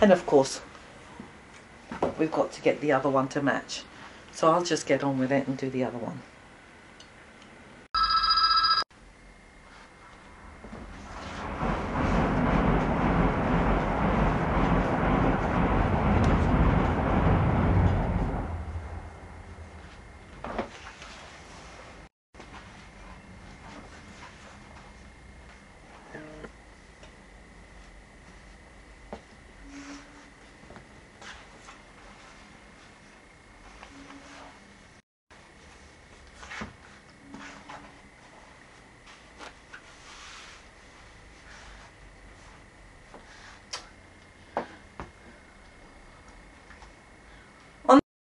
And of course we've got to get the other one to match, so I'll just get on with it and do the other one.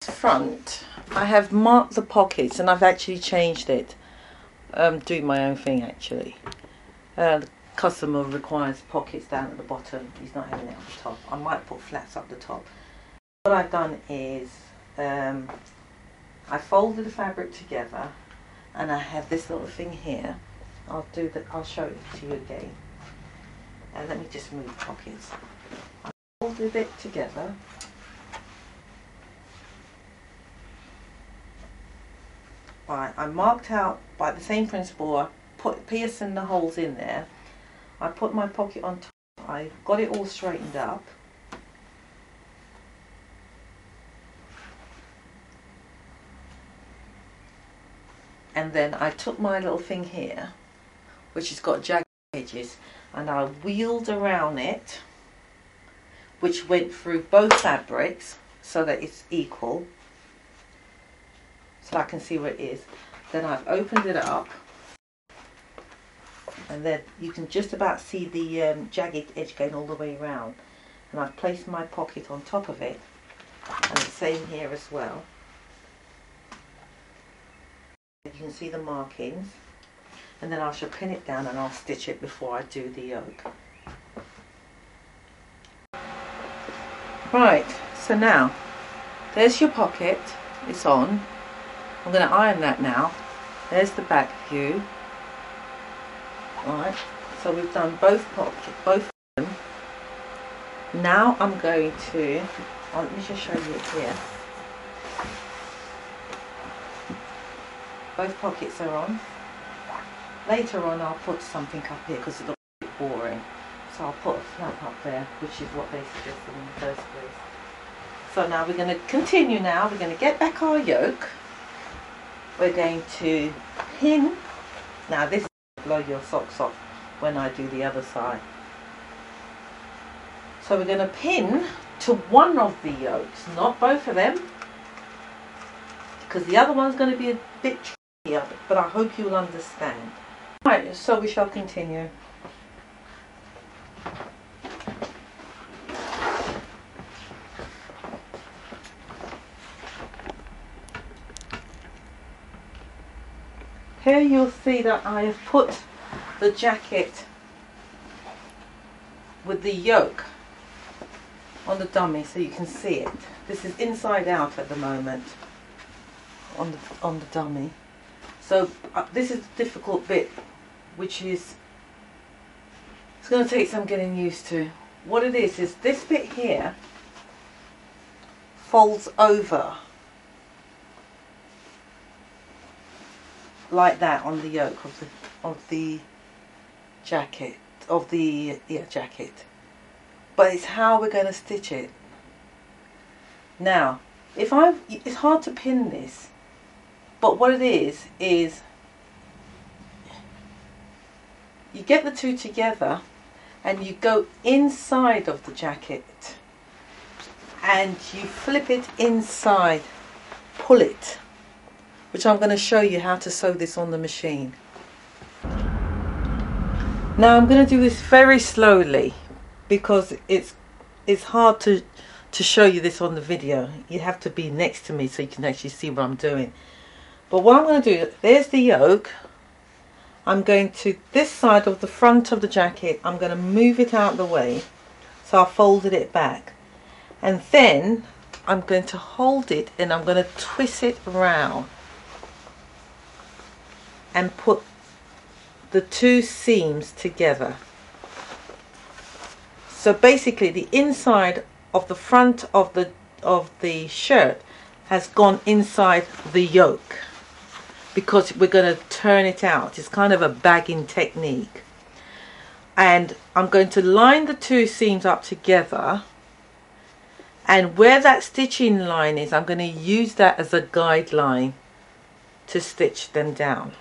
Front, I have marked the pockets, and I've actually changed it. Doing my own thing actually. The customer requires pockets down at the bottom. He's not having it up the top. I might put flaps up the top. What I've done is I folded the fabric together, and I have this little thing here. I'll show it to you again. And let me just move the pockets. I folded it together. Right, I marked out by the same principle. I piercing the holes in there. I put my pocket on top. I got it all straightened up. And then I took my little thing here, which has got jagged edges, and I wheeled around it, which went through both fabrics so that it's equal. So I can see where it is. Then I've opened it up, and then you can just about see the jagged edge going all the way around. And I've placed my pocket on top of it, and the same here as well. You can see the markings, and then I shall pin it down and I'll stitch it before I do the yoke. Right, so now there's your pocket, it's on. I'm going to iron that now. There's the back view. Right, so we've done both of them. Now I'm going to, let me just show you it here. Both pockets are on. Later on I'll put something up here because it looks a bit boring. So I'll put a flap up there, which is what they suggested in the first place. So now we're going to continue now. We're going to get back our yoke. We're going to pin. Now this will blow your socks off when I do the other side. So we're going to pin to one of the yokes, not both of them, because the other one's going to be a bit trickier, but I hope you'll understand. Right, so we shall continue. Here you'll see that I have put the jacket with the yoke on the dummy so you can see it. This is inside out at the moment on the dummy. So this is the difficult bit, which is, it's going to take some getting used to. What it is this bit here folds over like that on the yoke of the jacket, jacket. But it's how we're going to stitch it. Now, it's hard to pin this, but what it is you get the two together and you go inside of the jacket and you flip it inside, pull it, which I'm going to show you how to sew this on the machine. Now I'm going to do this very slowly because it's hard to show you this on the video. You have to be next to me so you can actually see what I'm doing. But what I'm going to do, there's the yoke. I'm going to this side of the front of the jacket, I'm going to move it out of the way. So I folded it back. And then I'm going to hold it and I'm going to twist it around and put the two seams together. So basically the inside of the front of the shirt has gone inside the yoke, because we're going to turn it out. It's kind of a bagging technique. And I'm going to line the two seams up together, and where that stitching line is, I'm going to use that as a guideline to stitch them down.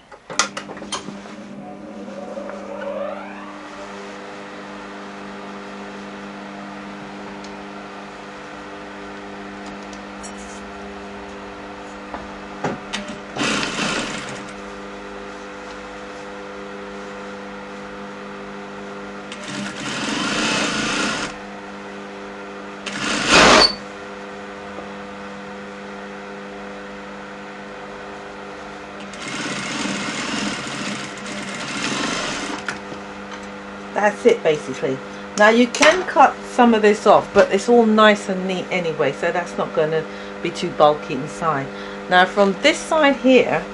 That's it basically. Now you can cut some of this off, but it's all nice and neat anyway, so that's not going to be too bulky inside. Now from this side here,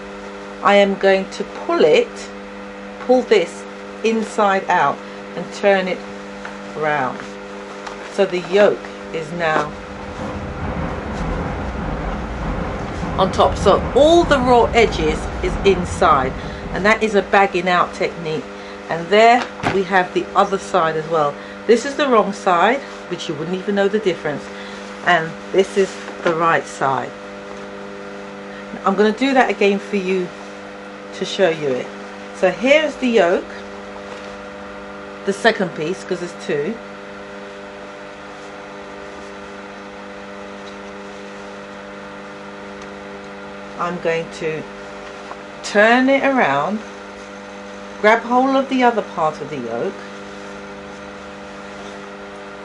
I am going to pull this inside out and turn it around. So the yoke is now on top. So all the raw edges is inside, and that is a bagging out technique. And there we have the other side as well. This is the wrong side, which you wouldn't even know the difference, and this is the right side. I'm going to do that again for you to show you it. So here's the yoke, the second piece, because there's two. I'm going to turn it around, grab hold of the other part of the yoke,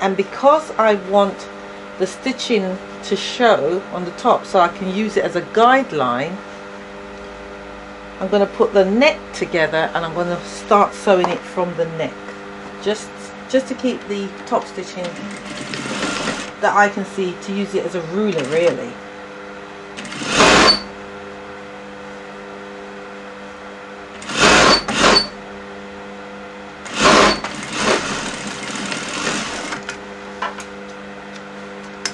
and because I want the stitching to show on the top so I can use it as a guideline, I'm going to put the neck together, and I'm going to start sewing it from the neck, just to keep the top stitching that I can see, to use it as a ruler really.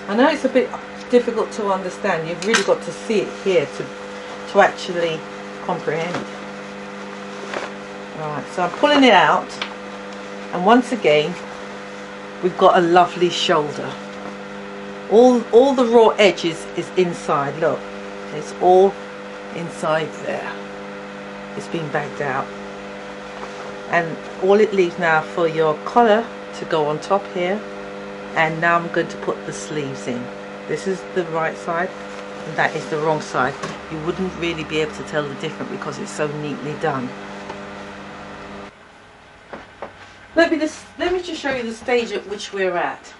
I know it's a bit difficult to understand. You've really got to see it here to actually comprehend. Right, so I'm pulling it out, and once again we've got a lovely shoulder. All the raw edges is inside. Look, it's all inside there. It's been bagged out, and all it leaves now for your collar to go on top here. And now I'm going to put the sleeves in. This is the right side, and that is the wrong side. You wouldn't really be able to tell the difference because it's so neatly done. Let me just show you the stage at which we're at.